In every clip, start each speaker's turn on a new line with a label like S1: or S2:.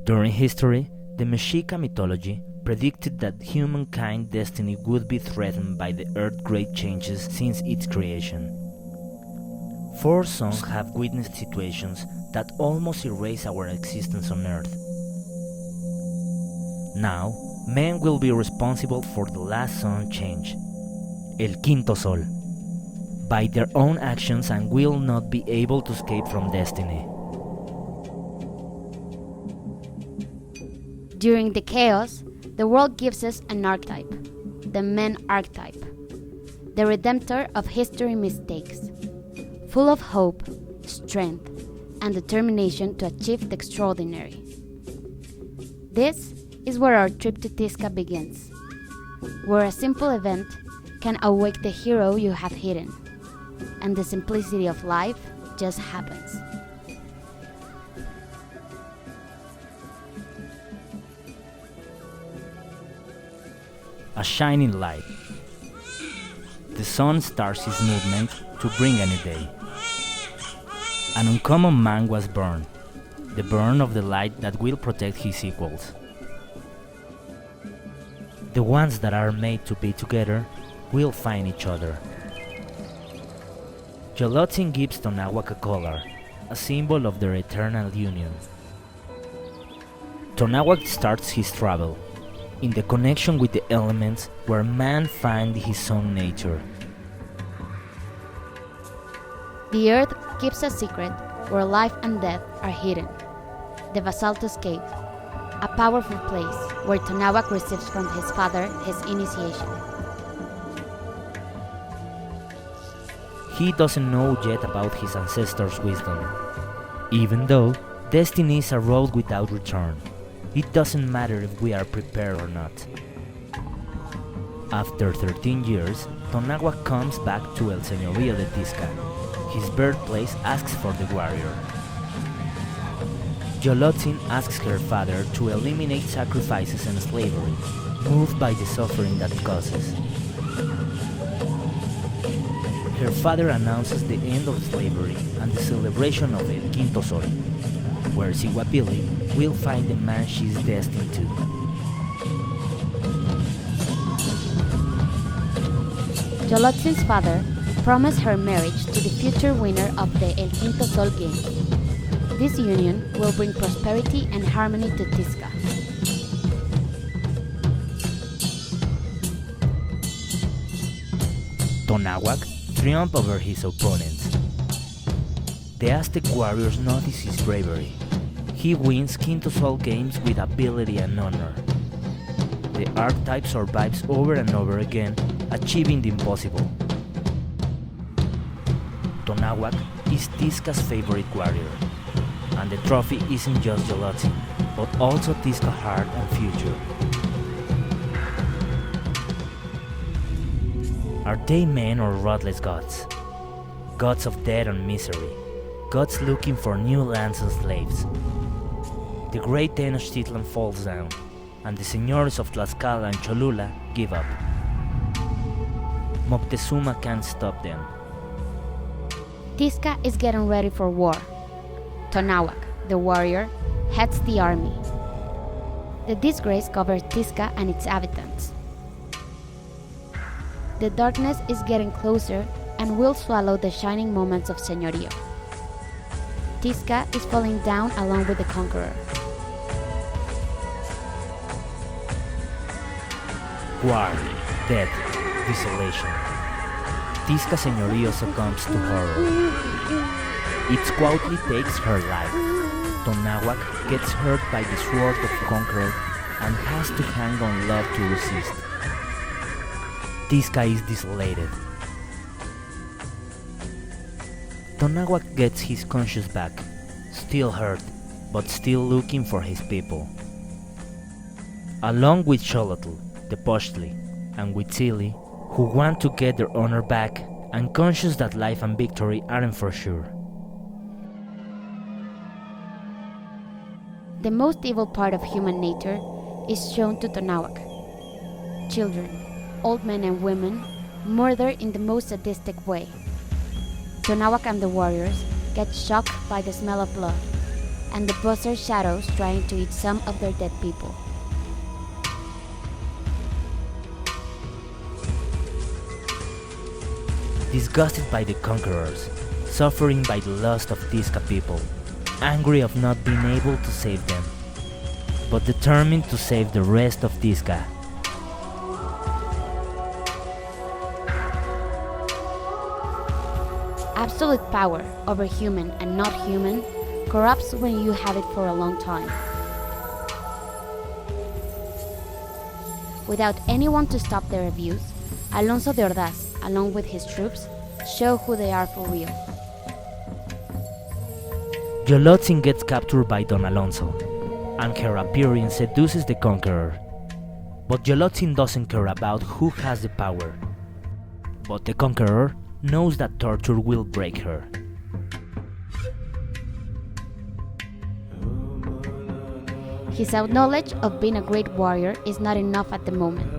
S1: During history, the Mexica mythology predicted that humankind's destiny would be threatened by the Earth's great changes since its creation. Four sons have witnessed situations that almost erase our existence on Earth. Now, men will be responsible for the last sun change, El Quinto Sol, by their own actions and will not be able to escape from destiny.
S2: During the chaos, the world gives us an archetype, the man archetype, the redemptor of history mistakes, full of hope, strength, and determination to achieve the extraordinary. This is where our trip to Tizca begins, where a simple event can awake the hero you have hidden, and the simplicity of life just happens.
S1: A shining light. The sun starts his movement to bring a new day. An uncommon man was born, the burn of the light that will protect his equals. The ones that are made to be together will find each other. Yolotzin gives Tonahuac a collar, a symbol of their eternal union. Tonahuac starts his travel, in the connection with the elements where man finds his own nature.
S2: The earth keeps a secret where life and death are hidden. The Basaltos Cave, a powerful place where Tonahuac receives from his father his initiation.
S1: He doesn't know yet about his ancestors' wisdom. Even though destiny is a road without return, it doesn't matter if we are prepared or not. After 13 years, Tonahuac comes back to El Señorío de Tizca. His birthplace asks for the warrior. Yolotzin asks her father to eliminate sacrifices and slavery, moved by the suffering that causes. Her father announces the end of slavery and the celebration of El Quinto Sol, where Siguapili will find the man she is destined to.
S2: Yolotzin's father promised her marriage to the future winner of the El Quinto Sol game. This union will bring prosperity and harmony to Tizca.
S1: Tonahuac triumphed over his opponents. The Aztec warriors notice his bravery. He wins Quinto Sol games with ability and honor. The archetype survives over and over again, achieving the impossible. Tonahuac is Tizca's favorite warrior, and the trophy isn't just Yolotzin, but also Tizca's heart and future. Are they men or ruthless gods? Gods of death and misery, gods looking for new lands and slaves. The great Tenochtitlan falls down, and the señores of Tlaxcala and Cholula give up. Moctezuma can't stop them.
S2: Tizca is getting ready for war. Tonahuac, the warrior, heads the army. The disgrace covers Tizca and its inhabitants. The darkness is getting closer and will swallow the shining moments of Señorío. Tizca is falling down along with the conqueror.
S1: War, death, desolation. Tizca Señorío succumbs to horror. It quietly takes her life. Tonahuac gets hurt by the sword of conqueror and has to hang on love to resist. Tizca is desolated. Tonahuac gets his conscience back, still hurt, but still looking for his people. Along with Xolotl, the Pochtli, and with Tzili, who want to get their honor back and conscious that life and victory aren't for sure.
S2: The most evil part of human nature is shown to Tonahuac. Children, old men and women, murder in the most sadistic way. Tonahuac and the warriors get shocked by the smell of blood. and the buzzer shadows trying to eat some of their dead people.
S1: Disgusted by the conquerors, suffering by the loss of Tisca people, angry of not being able to save them, but determined to save the rest of Tisca.
S2: Absolute power over human and not human corrupts when you have it for a long time. Without anyone to stop their abuse, Alonso de Ordaz, along with his troops, show who they are for real.
S1: Yolotzin gets captured by Don Alonso, and her appearance seduces the conqueror. But Yolotzin doesn't care about who has the power. But the conqueror knows that torture will break her.
S2: His knowledge of being a great warrior is not enough at the moment.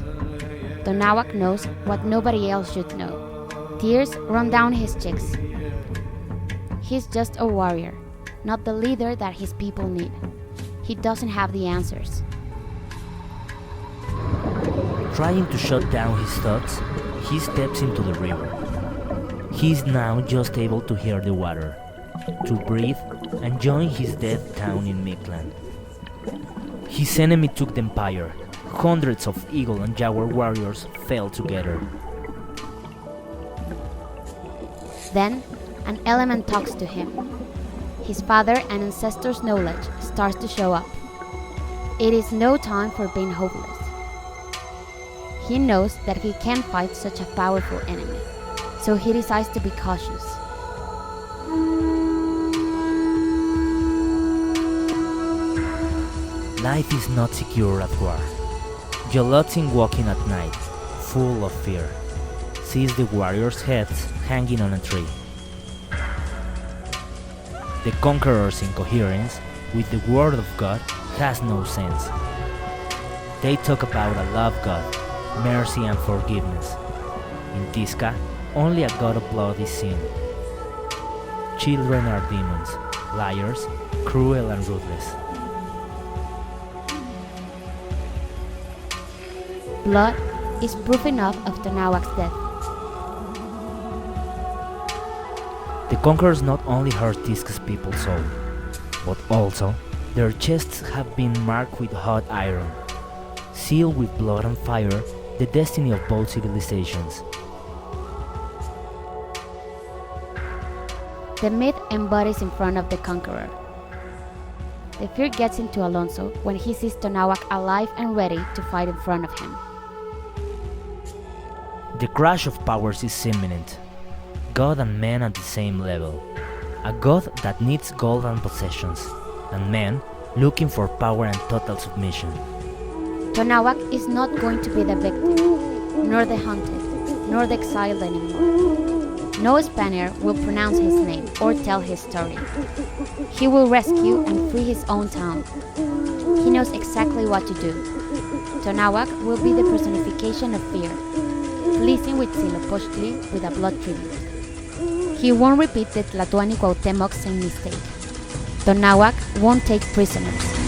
S2: Tonahuac knows what nobody else should know. Tears run down his cheeks. He's just a warrior, not the leader that his people need. He doesn't have the answers.
S1: Trying to shut down his thoughts, he steps into the river. He is now just able to hear the water, to breathe and join his dead town in Mictlan. His enemy took the empire. Hundreds of eagle and jaguar warriors fell together.
S2: Then, an element talks to him. His father and ancestors' knowledge starts to show up. It is no time for being hopeless. He knows that he can't fight such a powerful enemy, so he decides to be cautious.
S1: Life is not secure at war. Yolotzin, walking at night, full of fear, sees the warriors' heads hanging on a tree. The conqueror's incoherence with the word of God has no sense. They talk about a love God, mercy and forgiveness. In Tisca, only a God of blood is seen. Children are demons, liars, cruel and ruthless.
S2: Blood is proof enough of Tonahuac's death.
S1: The conquerors not only hurt Tisca's people's soul, but also their chests have been marked with hot iron, sealed with blood and fire, the destiny of both civilizations.
S2: The myth embodies in front of the conqueror. The fear gets into Alonso when he sees Tonahuac alive and ready to fight in front of him.
S1: The crash of powers is imminent. God and man at the same level. A God that needs gold and possessions, and man looking for power and total submission.
S2: Tonahuac is not going to be the victim, nor the hunted, nor the exiled anymore. No Spaniard will pronounce his name or tell his story. He will rescue and free his own town. He knows exactly what to do. Tonahuac will be the personification of fear, pleasing with Tzilopochtli with a blood tribute. He won't repeat the Tlatoani Cuauhtémoc's same mistake. Tonahuac won't take prisoners.